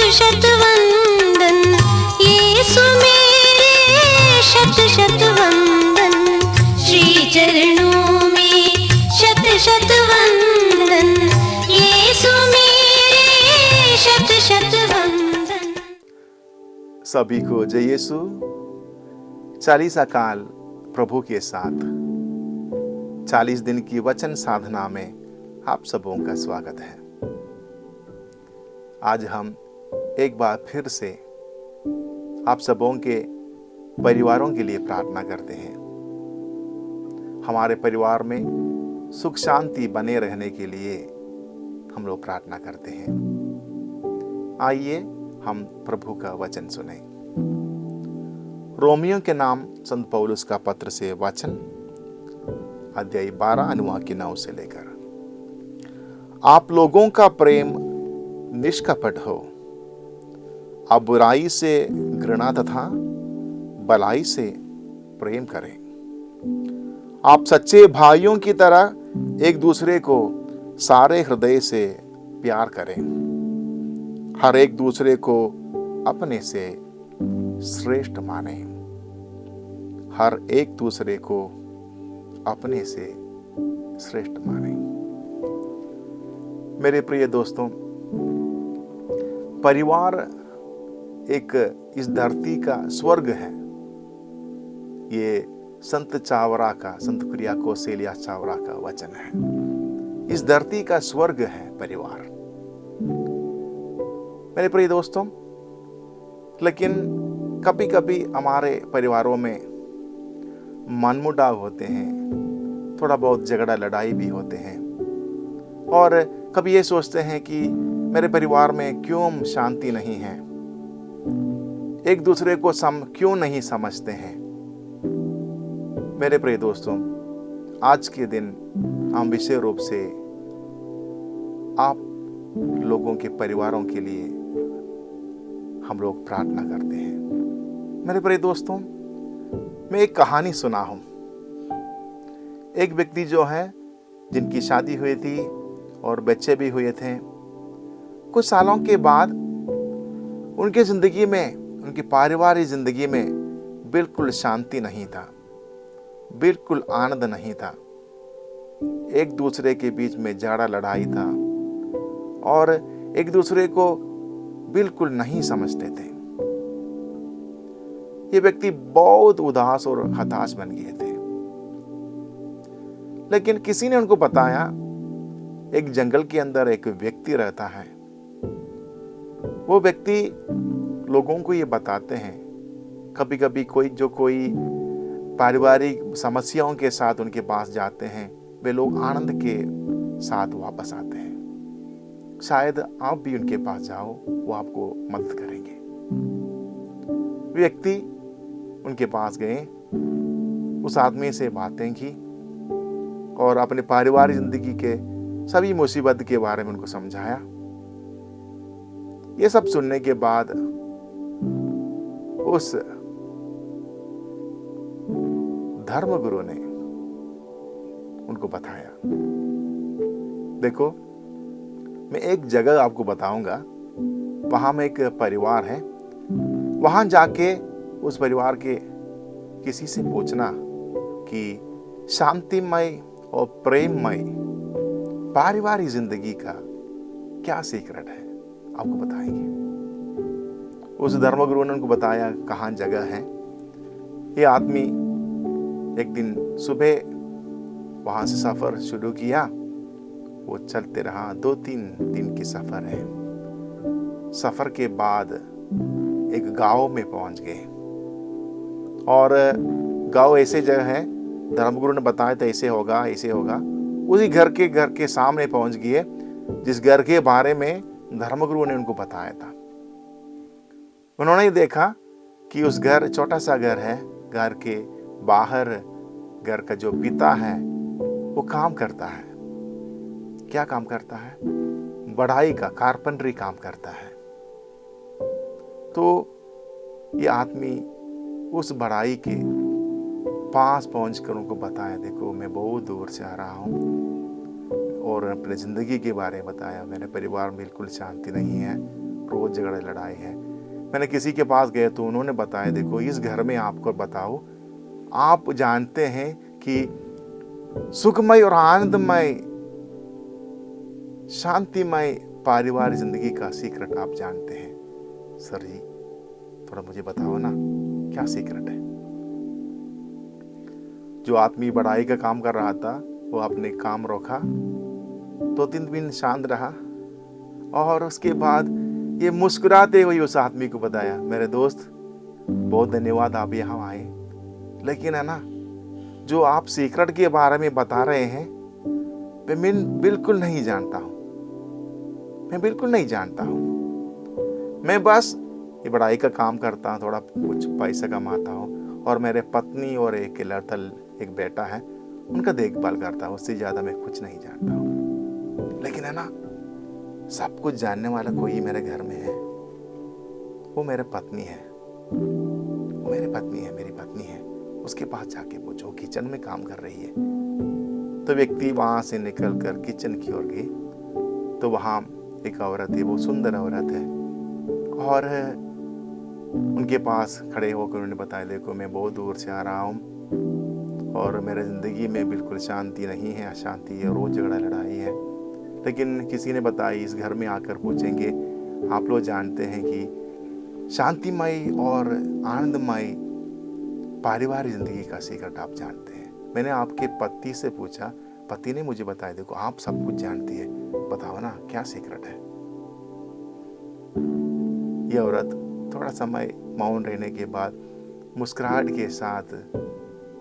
शत वंदन, यीशु मेरे शत शत वंदन, श्री चरणों में शत शत वंदन, यीशु मेरे शत शत वंदन। सभी को जय यीशु। चालीसा काल प्रभु के साथ 40 दिन की वचन साधना में आप सबों का स्वागत है। आज हम एक बार फिर से आप सबों के परिवारों के लिए प्रार्थना करते हैं। हमारे परिवार में सुख शांति बने रहने के लिए हम लोग प्रार्थना करते हैं। आइए हम प्रभु का वचन सुने। रोमियो के नाम संत पौलुस का पत्र से वचन, अध्याय 12 अनुवाद के 9 से लेकर। आप लोगों का प्रेम निष्कपट हो, आप बुराई से घृणा तथा भलाई से प्रेम करें। आप सच्चे भाइयों की तरह एक दूसरे को सारे हृदय से प्यार करें। हर एक दूसरे को अपने से श्रेष्ठ माने। हर एक दूसरे को अपने से श्रेष्ठ माने। मेरे प्रिय दोस्तों, परिवार एक इस धरती का स्वर्ग है। ये संत क्रिया कौशल्या चावरा का वचन है। इस धरती का स्वर्ग है परिवार। मेरे प्रिय दोस्तों, लेकिन कभी कभी हमारे परिवारों में मनमुटाव होते हैं, थोड़ा बहुत झगड़ा लड़ाई भी होते हैं, और कभी ये सोचते हैं कि मेरे परिवार में क्यों शांति नहीं है, एक दूसरे को क्यों नहीं समझते हैं। मेरे प्रिय दोस्तों, आज के दिन हम विशेष रूप से आप लोगों के परिवारों के लिए हम लोग प्रार्थना करते हैं। मेरे प्रिय दोस्तों, मैं एक कहानी सुना हूं। एक व्यक्ति जो है, जिनकी शादी हुई थी और बच्चे भी हुए थे, कुछ सालों के बाद उनकी जिंदगी में, उनकी पारिवारिक जिंदगी में बिल्कुल शांति नहीं था, बिल्कुल आनंद नहीं था। एक दूसरे के बीच में झगड़ा लड़ाई था और एक दूसरे को बिल्कुल नहीं समझते थे। ये व्यक्ति बहुत उदास और हताश बन गए थे। लेकिन किसी ने उनको बताया, एक जंगल के अंदर एक व्यक्ति रहता है। वो व्यक्ति लोगों को ये बताते हैं, कभी कभी कोई पारिवारिक समस्याओं के साथ उनके पास जाते हैं, वे लोग आनंद के साथ वापस आते हैं। शायद आप भी उनके पास जाओ, वो आपको मदद करेंगे। व्यक्ति उनके पास गए, उस आदमी से बातें की और अपने पारिवारिक जिंदगी के सभी मुसीबत के बारे में उनको समझाया। ये सब सुनने के बाद उस धर्मगुरु ने उनको बताया, देखो, मैं एक जगह आपको बताऊंगा, वहां में एक परिवार है, वहां जाके उस परिवार के किसी से पूछना कि शांतिमय और प्रेममय पारिवारिक जिंदगी का क्या सीक्रेट है, आपको बताएंगे। उस धर्मगुरु ने उनको बताया कहाँ जगह है। ये आदमी एक दिन सुबह वहां से सफर शुरू किया। वो चलते रहा, 2-3 दिन की सफर है। सफर के बाद एक गांव में पहुंच गए और गांव ऐसे जगह है, धर्मगुरु ने बताया था ऐसे होगा ऐसे होगा। उसी घर के सामने पहुंच गए जिस घर के बारे में धर्मगुरु ने उनको बताया था। उन्होंने देखा कि उस घर, छोटा सा घर है, घर के बाहर घर का जो पिता है वो काम करता है। क्या काम करता है? बढ़ाई का, कारपेंटरी काम करता है। तो ये आदमी उस बढ़ाई के पास पहुंचकर उनको बताया, देखो मैं बहुत दूर से आ रहा हूँ, और अपने ज़िंदगी के बारे में बताया। मेरे परिवार में बिल्कुल शांति नहीं है रोज झगड़े लड़ाई है। मैंने किसी के पास गए तो उन्होंने बताया, देखो इस घर में आपको बताओ, आप जानते हैं कि सुखमय और आनंदमय शांतिमय पारिवारिक जिंदगी का सीक्रेट आप जानते हैं। सर जी थोड़ा मुझे बताओ ना, क्या सीक्रेट है? जो आदमी बढ़ाई का काम कर रहा था वो अपने काम रोका, 2-3 दिन शांत रहा और उसके बाद ये मुस्कुराते हुए उस आदमी को बताया, मेरे दोस्त बहुत धन्यवाद आप यहाँ आए, लेकिन है ना जो आप सीक्रेट के बारे में बता रहे हैं मैं बिल्कुल नहीं जानता हूँ, मैं बिल्कुल नहीं जानता हूँ। मैं बस ये बढ़ाई का काम करता हूँ, थोड़ा कुछ पैसा कमाता हूँ और मेरे पत्नी और एक लड़का एक बेटा है उनका देखभाल करता हूँ, उससे ज़्यादा मैं कुछ नहीं जानता हूँ। लेकिन है ना सब कुछ जानने वाला कोई मेरे घर में है, वो मेरे पत्नी है, वो मेरी पत्नी है, मेरी पत्नी है। उसके पास जाके पूछो, किचन में काम कर रही है। तो व्यक्ति वहाँ से निकल कर किचन की ओर गई तो वहाँ एक औरत है, वो सुंदर औरत है और उनके पास खड़े होकर उन्होंने बताया, देखो मैं बहुत दूर से आ रहा हूँ और मेरे ज़िंदगी में बिल्कुल शांति नहीं है, अशांति है, रोज़ झगड़ा लड़ाई है। लेकिन किसी ने बताया इस घर में आकर पूछेंगे, आप लोग जानते हैं कि शांतिमय और आनंदमय पारिवारिक ज़िंदगी का सीक्रेट आप जानते हैं। मैंने आपके पति से पूछा, पति ने मुझे बताया, देखो आप सब कुछ जानती है, बताओ ना क्या सीक्रेट है? ये औरत थोड़ा समय मौन रहने के बाद मुस्कुराहट के साथ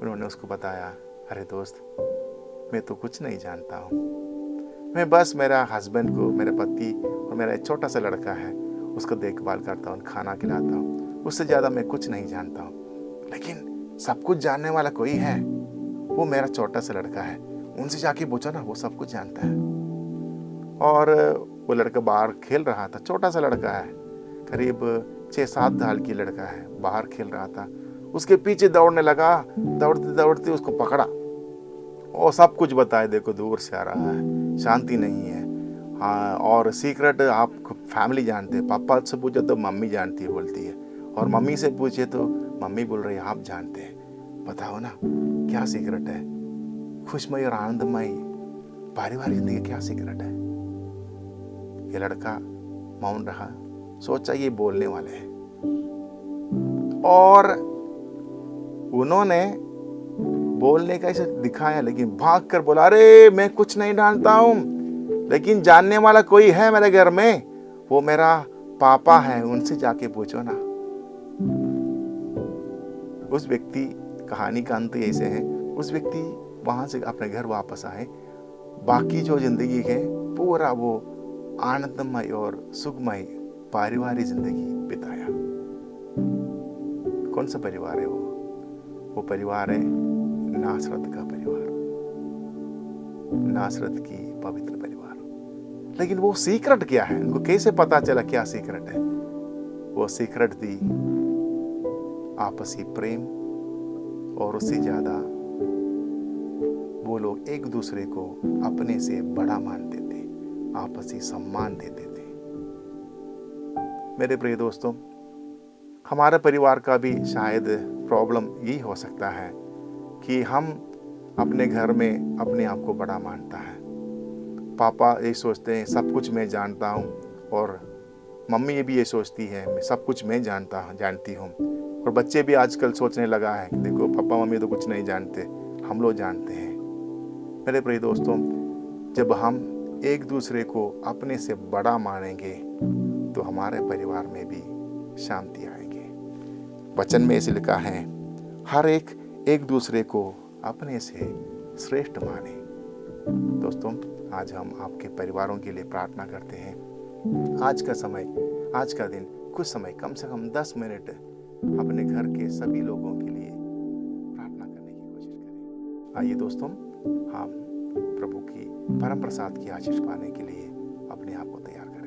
उन्होंने उसको बताया, अरे दोस्त मैं तो कुछ नहीं जानता हूँ, मैं बस मेरा हस्बैंड को, मेरे पति और मेरा एक छोटा सा लड़का है उसको देखभाल करता हूँ, खाना खिलाता हूँ, उससे ज़्यादा मैं कुछ नहीं जानता हूँ। लेकिन सब कुछ जानने वाला कोई है, वो मेरा छोटा सा लड़का है, उनसे जाके पूछो ना, वो सब कुछ जानता है। और वो लड़का बाहर खेल रहा था, छोटा सा लड़का है, करीब 6-7 साल की लड़का है, बाहर खेल रहा था। उसके पीछे दौड़ने लगा, दौड़ते दौड़ते उसको पकड़ा और सब कुछ बताया, देखो दूर से आ रहा है, शांति नहीं है, हाँ और सीक्रेट आप फैमिली जानते हैं, पापा से पूछे तो मम्मी जानती है बोलती है, और मम्मी से पूछे तो मम्मी बोल रही है आप जानते हैं। बताओ ना क्या सीक्रेट है? खुशमय और आनंदमय पारिवारिक जिंदगी क्या सीक्रेट है? ये लड़का मौन रहा, सोचा ये बोलने वाले हैं और उन्होंने बोलने का ऐसे दिखाया, लेकिन भाग कर बोला, अरे मैं कुछ नहीं जानता हूँ, लेकिन जानने वाला कोई है मेरे घर में, वो मेरा पापा है, उनसे जाके पूछो ना। उस व्यक्ति, कहानी का अंत ऐसे है, उस व्यक्ति वहां से अपने घर वापस आए, बाकी जो जिंदगी है पूरा वो आनंदमय और सुखमय पारिवारिक जिंदगी बिताया। कौन सा परिवार है वो परिवार है नासरत का परिवार, नासरत की पवित्र परिवार। लेकिन वो सीक्रेट क्या है, उनको कैसे पता चला क्या सीक्रेट है? वो सीक्रेट थी आपसी प्रेम, और उससे ज्यादा वो लोग एक दूसरे को अपने से बड़ा मानते थे, आपसी सम्मान देते थे। मेरे प्रिय दोस्तों, हमारे परिवार का भी शायद प्रॉब्लम यही हो सकता है कि हम अपने घर में अपने आप को बड़ा मानता है। पापा ये सोचते हैं सब कुछ मैं जानता हूँ, और मम्मी ये भी ये सोचती है मैं सब कुछ मैं जानती हूँ, और बच्चे भी आजकल सोचने लगा है देखो पापा मम्मी तो कुछ नहीं जानते, हम लोग जानते हैं। मेरे प्रिय दोस्तों, जब हम एक दूसरे को अपने से बड़ा मानेंगे तो हमारे परिवार में भी शांति आएगी। वचन में ऐसे लिखा है, हर एक दूसरे को अपने से श्रेष्ठ माने। दोस्तों, आज हम आपके परिवारों के लिए प्रार्थना करते हैं। आज का समय, आज का दिन, कुछ समय, कम से कम 10 मिनट अपने घर के सभी लोगों के लिए प्रार्थना करने की कोशिश करें। आइए दोस्तों, हम प्रभु की परम प्रसाद की आशीष पाने के लिए अपने आप को तैयार करें।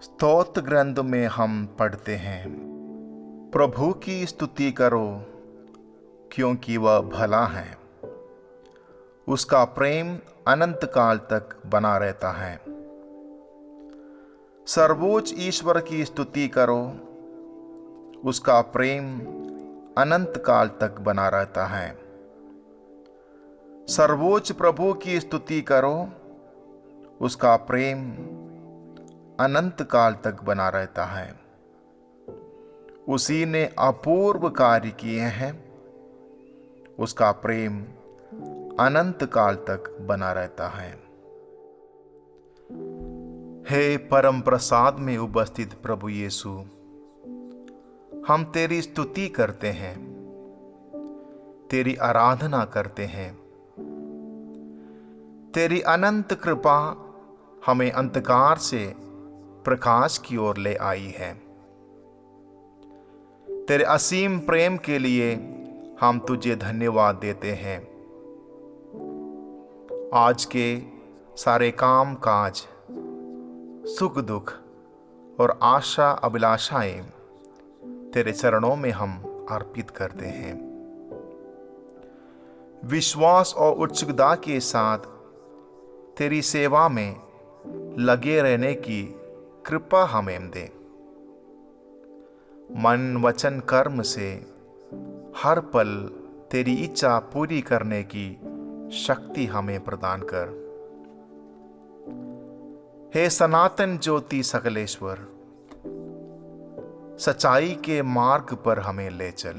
स्तोत्र ग्रंथ में हम पढ़ते हैं, प्रभु की स्तुति करो क्योंकि वह भला है, उसका प्रेम अनंत काल तक बना रहता है। सर्वोच्च ईश्वर की स्तुति करो, उसका प्रेम अनंत काल तक बना रहता है। सर्वोच्च प्रभु की स्तुति करो, उसका प्रेम अनंत काल तक बना रहता है। उसी ने अपूर्व कार्य किए हैं, उसका प्रेम अनंत काल तक बना रहता है। हे परम प्रसाद में उपस्थित प्रभु यीशु, हम तेरी स्तुति करते हैं, तेरी आराधना करते हैं। तेरी अनंत कृपा हमें अंधकार से प्रकाश की ओर ले आई है। तेरे असीम प्रेम के लिए हम तुझे धन्यवाद देते हैं। आज के सारे काम काज, सुख दुख और आशा अभिलाषाएं तेरे चरणों में हम अर्पित करते हैं। विश्वास और उत्सुकता के साथ तेरी सेवा में लगे रहने की कृपा हमें दे। मन वचन कर्म से हर पल तेरी इच्छा पूरी करने की शक्ति हमें प्रदान कर। हे सनातन ज्योति सकलेश्वर, सच्चाई के मार्ग पर हमें ले चल।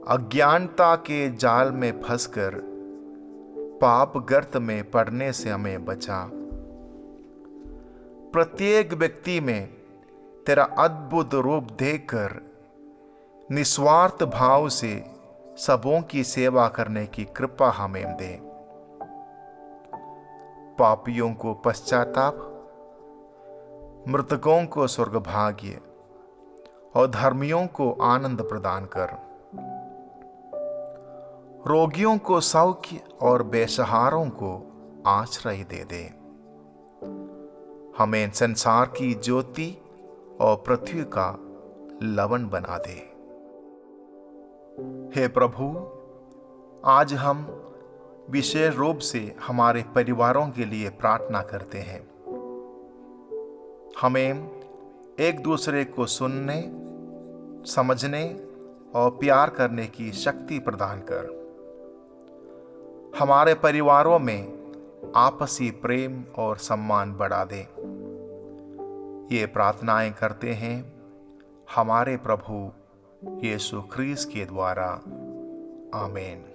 अज्ञानता के जाल में फंसकर पाप गर्त में पड़ने से हमें बचा। प्रत्येक व्यक्ति में तेरा अद्भुत रूप देखकर निस्वार्थ भाव से सबों की सेवा करने की कृपा हमें दे। पापियों को पश्चाताप, मृतकों को स्वर्ग भाग्य और धर्मियों को आनंद प्रदान कर। रोगियों को सौख्य और बेसहारों को आश्रय दे दे। हमें संसार की ज्योति और पृथ्वी का लवण बना दे। हे प्रभु, आज हम विशेष रूप से हमारे परिवारों के लिए प्रार्थना करते हैं। हमें एक दूसरे को सुनने, समझने और प्यार करने की शक्ति प्रदान कर। हमारे परिवारों में आपसी प्रेम और सम्मान बढ़ा दे। ये प्रार्थनाएं करते हैं हमारे प्रभु यीशु ख्रीस्त के द्वारा। आमीन।